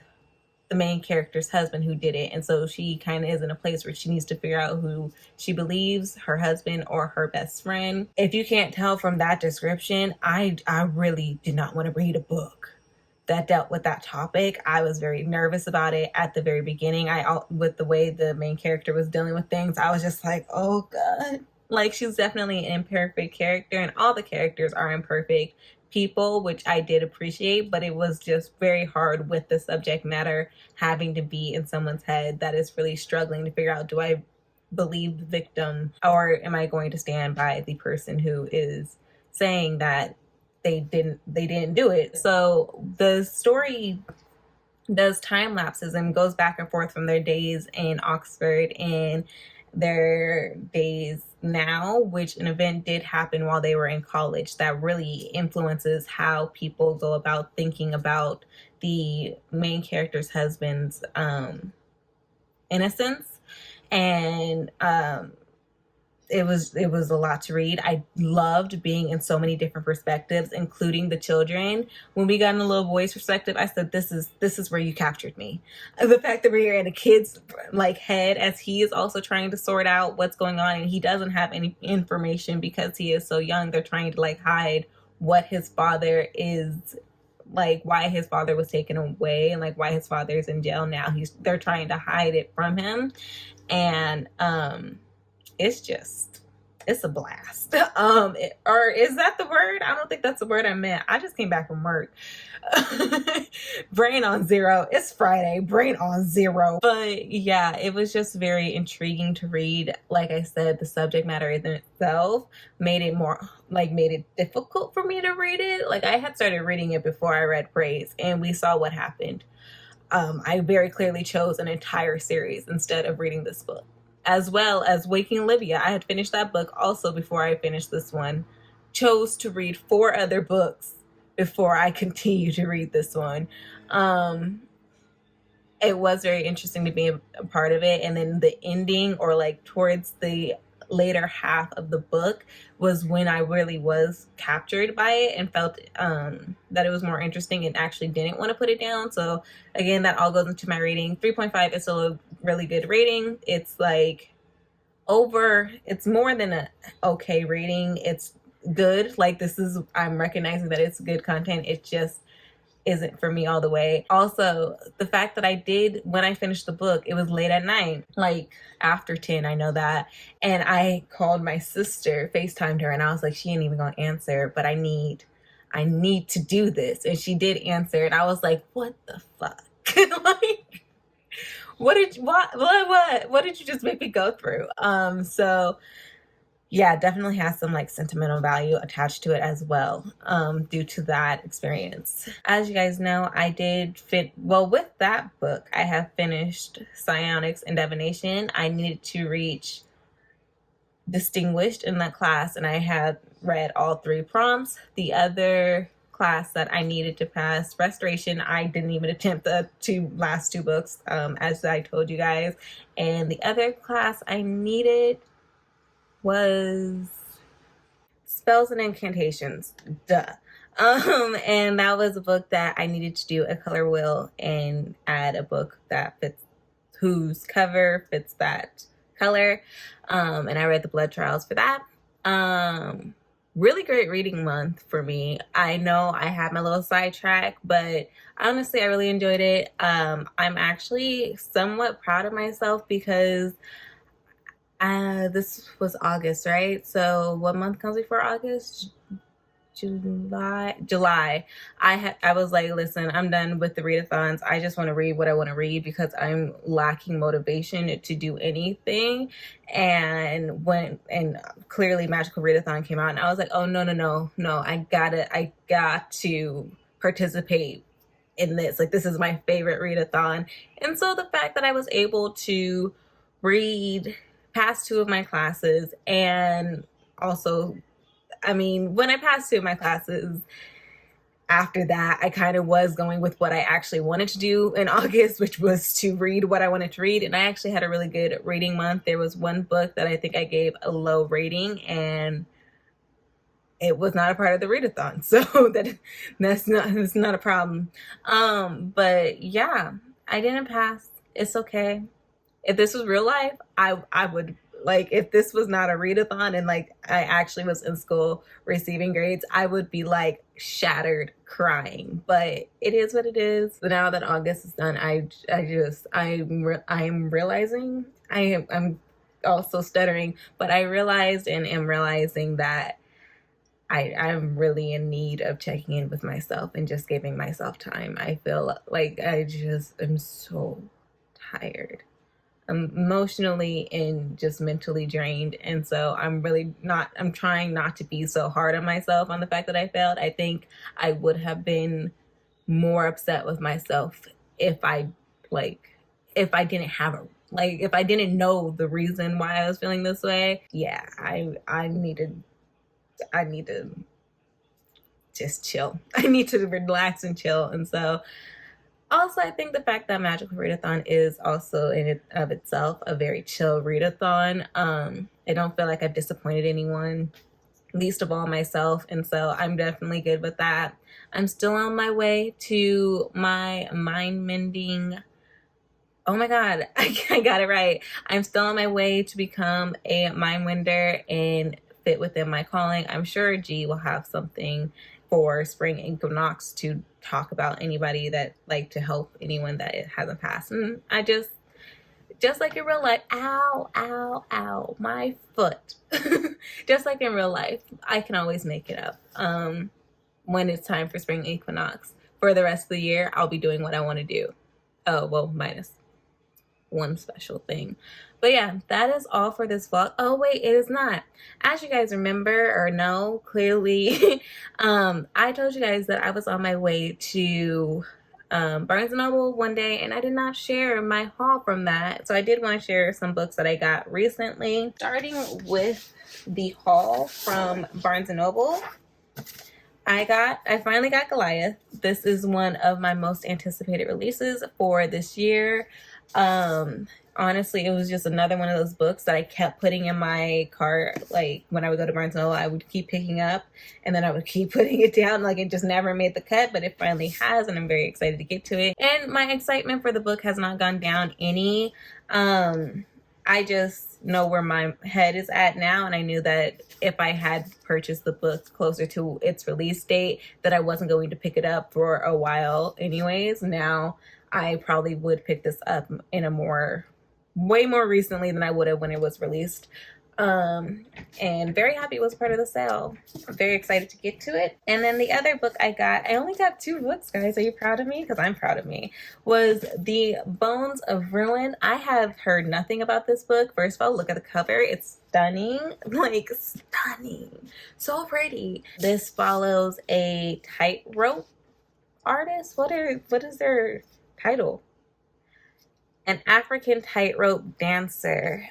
the main character's husband who did it. And so she kind of is in a place where she needs to figure out who she believes, her husband or her best friend. If you can't tell from that description, I really did not want to read a book that dealt with that topic. I was very nervous about it at the very beginning. With the way the main character was dealing with things, I was just like, oh God. Like, she's definitely an imperfect character, and all the characters are imperfect people, which I did appreciate, but it was just very hard with the subject matter having to be in someone's head that is really struggling to figure out, do I believe the victim, or am I going to stand by the person who is saying that they didn't do it? So the story does time lapses and goes back and forth from their days in Oxford and their days now, which an event did happen while they were in college that really influences how people go about thinking about the main character's husband's innocence. And it was a lot to read. I loved being in so many different perspectives, including the children. When we got in the little boy's perspective, I said, this is where you captured me. The fact that we're in a kid's like head as he is also trying to sort out what's going on, and he doesn't have any information because he is so young. They're trying to like hide what his father is, like why his father was taken away and like why his father is in jail now. They're trying to hide it from him. And it's a blast. Or is that the word? I don't think that's the word I meant. I just came back from work. Brain on zero. It's Friday. Brain on zero. But yeah, it was just very intriguing to read. Like I said, the subject matter in itself made it difficult for me to read it. Like I had started reading it before I read Praise, and we saw what happened. I very clearly chose an entire series instead of reading this book. As well as Waking Olivia. I had finished that book also before I finished this one. Chose to read 4 other books before I continued to read this one. It was very interesting to be a part of it. And then the ending, or like towards the later half of the book, was when I really was captured by it and felt that it was more interesting and actually didn't want to put it down. So again, that all goes into my rating. 3.5 is still a really good rating. It's like it's more than a okay rating. It's good. Like I'm recognizing that it's good content. It just isn't for me all the way. Also, the fact that when I finished the book, it was late at night, like after 10, I know that. And I called my sister, FaceTimed her, and I was like, she ain't even gonna answer, but I need to do this. And she did answer, and I was like, what the fuck? Like, what did you just make me go through? So yeah, definitely has some like sentimental value attached to it as well, due to that experience. As you guys know, I did with that book, I have finished Psionics and Divination. I needed to reach Distinguished in that class, and I had read all 3 prompts. The other class that I needed to pass, Restoration, I didn't even attempt the last 2 books, as I told you guys. And the other class I needed was Spells and Incantations. Duh. And that was a book that I needed to do a color wheel and add a book that fits, whose cover fits that color. And I read the Blood Trials for that. Really great reading month for me. I know I had my little sidetrack, but honestly, I really enjoyed it. I'm actually somewhat proud of myself because this was August, right? So what month comes before August? July. I was like, listen, I'm done with the readathons. I just want to read what I want to read because I'm lacking motivation to do anything. And clearly Magical Readathon came out, and I was like, oh no, I got to participate in this. Like, this is my favorite readathon. And so the fact that I was able to read past 2 of my classes, and also, I mean, when I passed 2 of my classes, after that, I kind of was going with what I actually wanted to do in August, which was to read what I wanted to read. And I actually had a really good reading month. There was one book that I think I gave a low rating, and it was not a part of the readathon. So that's not a problem. But yeah, I didn't pass. It's okay. If this was real life, I would, like, if this was not a readathon and like I actually was in school receiving grades, I would be like shattered crying. But it is what it is. So now that August is done, I'm realizing I'm also stuttering, but I realized and am realizing that I'm really in need of checking in with myself and just giving myself time. I feel like I just am so tired. I'm emotionally and just mentally drained. And so I'm trying not to be so hard on myself on the fact that I failed. I think I would have been more upset with myself if I if I didn't have if I didn't know the reason why I was feeling this way. Yeah, I need to just chill. I need to relax and chill. And so also, I think the fact that Magical Readathon is also in and of itself a very chill readathon. I don't feel like I've disappointed anyone, least of all myself, and so I'm definitely good with that. I'm still on my way to my mind mending. Oh my God, I got it right. I'm still on my way to become a mind mender and fit within my calling. I'm sure G will have something for spring equinox to talk about anybody that to help anyone that it hasn't passed. And I just like in real life, ow, my foot. Just like in real life, I can always make it up. When it's time for spring equinox. For the rest of the year, I'll be doing what I want to do. Oh, well, minus one special thing. But yeah, that is all for this vlog. Oh wait, it is not. As you guys remember or know, clearly, I told you guys that I was on my way to Barnes & Noble one day, and I did not share my haul from that. So I did want to share some books that I got recently. Starting with the haul from Barnes & Noble. I finally got Goliath. This is one of my most anticipated releases for this year. Honestly, it was just another one of those books that I kept putting in my cart. Like when I would go to Barnes & Noble, I would keep picking up and then I would keep putting it down. Like it just never made the cut, but it finally has, and I'm very excited to get to it. And my excitement for the book has not gone down any. I just know where my head is at now, and I knew that if I had purchased the book closer to its release date, that I wasn't going to pick it up for a while anyways. Now I probably would pick this up in way more recently than I would have when it was released. And very happy it was part of the sale. I'm very excited to get to it. And then the other book I only got 2 books, guys. Are you proud of me? Because I'm proud of me. Was The Bones of Ruin. I have heard nothing about this book. First of all, look at the cover. It's stunning. Like, stunning. So pretty. This follows a tightrope artist. What is their title? An African tightrope dancer.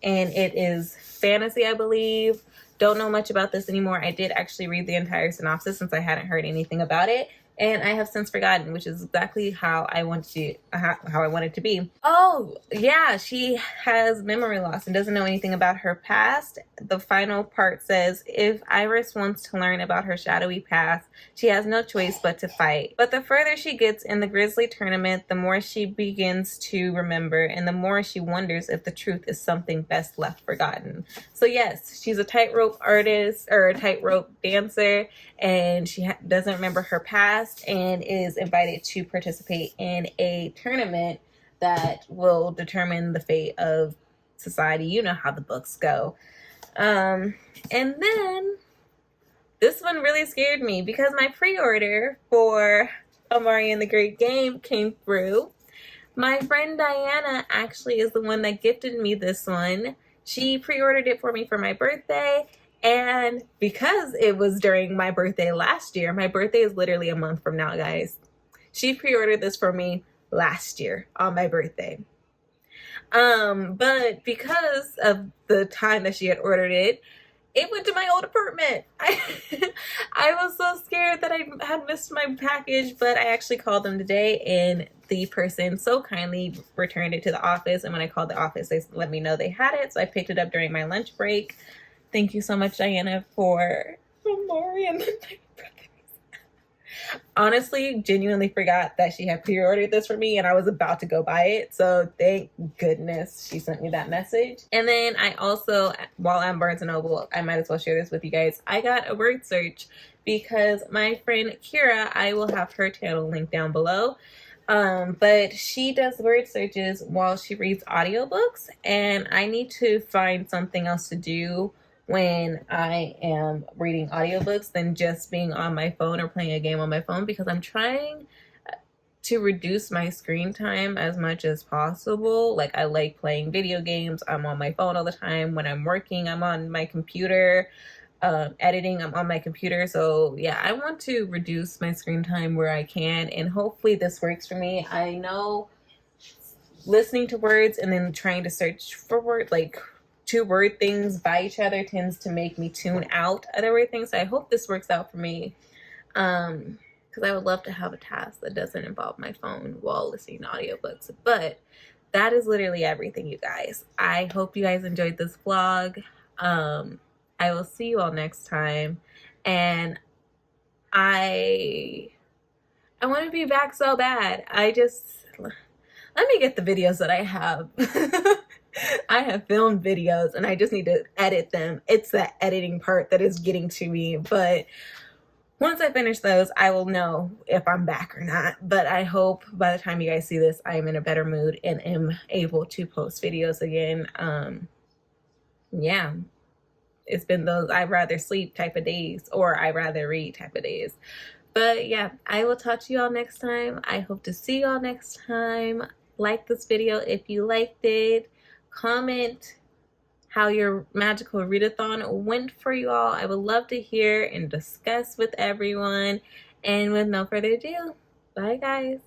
And it is fantasy, I believe. Don't know much about this anymore. I did actually read the entire synopsis since I hadn't heard anything about it. And I have since forgotten, which is exactly how I want it to be. Oh, yeah, she has memory loss and doesn't know anything about her past. The final part says, if Iris wants to learn about her shadowy past, she has no choice but to fight. But the further she gets in the Grizzly tournament, the more she begins to remember, and the more she wonders if the truth is something best left forgotten. So yes, she's a tightrope artist, or a tightrope dancer, and she doesn't remember her past and is invited to participate in a tournament that will determine the fate of society. You know how the books go. And then this one really scared me because my pre-order for Amari and the Great Game came through. My friend Diana actually is the one that gifted me this one. She pre-ordered it for me for my birthday. And because it was during my birthday last year, my birthday is literally a month from now, guys. She pre-ordered this for me last year on my birthday. But because of the time that she had ordered it, it went to my old apartment. I was so scared that I had missed my package, but I actually called them today, and the person so kindly returned it to the office. And when I called the office, they let me know they had it. So I picked it up during my lunch break. Thank you so much, Diana, for Amari and the honestly, genuinely forgot that she had pre-ordered this for me, and I was about to go buy it. So thank goodness she sent me that message. And then I also, while I'm Barnes & Noble, I might as well share this with you guys. I got a word search because my friend Kira, I will have her channel linked down below. But she does word searches while she reads audiobooks, and I need to find something else to do when I am reading audiobooks than just being on my phone or playing a game on my phone, because I'm trying to reduce my screen time as much as possible. Like, I like playing video games. I'm on my phone all the time. When I'm working, I'm on my computer. Editing, I'm on my computer. So yeah, I want to reduce my screen time where I can, and hopefully this works for me. I know listening to words and then trying to search for words, like two word things by each other, tends to make me tune out other word things. So I hope this works out for me. Because I would love to have a task that doesn't involve my phone while listening to audiobooks. But that is literally everything, you guys. I hope you guys enjoyed this vlog. I will see you all next time. And I want to be back so bad. Let me get the videos that I have. I have filmed videos and I just need to edit them. It's that editing part that is getting to me. But once I finish those, I will know if I'm back or not. But I hope by the time you guys see this, I'm in a better mood and am able to post videos again. Yeah, it's been those I'd rather sleep type of days, or I'd rather read type of days. But yeah, I will talk to you all next time. I hope to see you all next time. Like this video if you liked it. Comment how your magical readathon went for you all. I would love to hear and discuss with everyone. And with no further ado, bye guys.